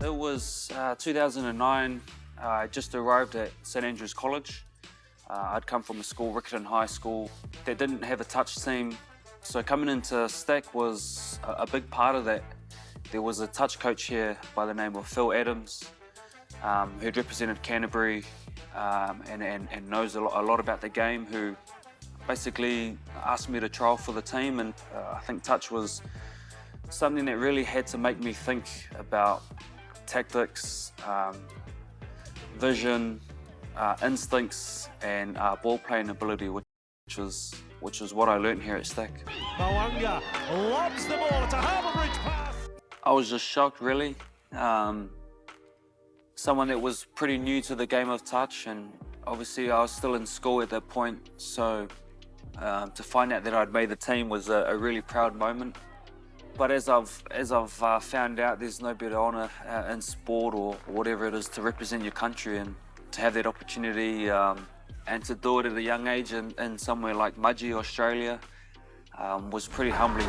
It was 2009. I just arrived at St Andrews College. I'd come from a school, Riccarton High School, that didn't have a touch team. So coming into Stack was a big part of that. There was a touch coach here by the name of Phil Adams, who'd represented Canterbury and knows a lot about the game, who basically asked me to trial for the team. And I think touch was something that really had to make me think about tactics, vision, instincts, and ball playing ability, which was what I learned here at Stack. Mwanga lobs the ball. It's a Harbour Bridge pass. I was just shocked, really. Someone that was pretty new to the game of touch, and obviously I was still in school at that point, so to find out that I'd made the team was a really proud moment. But as I've found out, there's no better honour in sport or whatever it is to represent your country, and to have that opportunity and to do it at a young age in somewhere like Mudgee, Australia, was pretty humbling.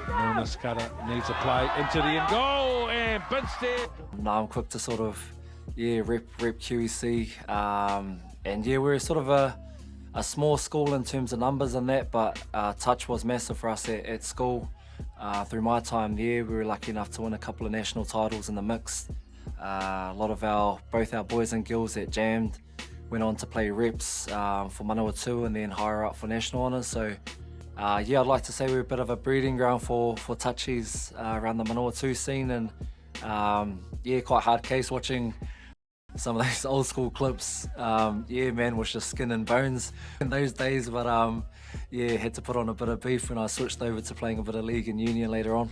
Milner, Skudder needs a play into the end goal, and Binstead. Now I'm quick to sort of, rep QEC, and we're sort of a small school in terms of numbers and that, but touch was massive for us at school. Through my time there, we were lucky enough to win a couple of national titles in the mix. A lot of both our boys and girls that jammed went on to play reps for Manawatu and then higher up for national honours. So I'd like to say we're a bit of a breeding ground for touchies around the Manawatu scene, and quite hard case watching some of those old school clips. Man, was just skin and bones in those days, but had to put on a bit of beef when I switched over to playing a bit of league and union later on.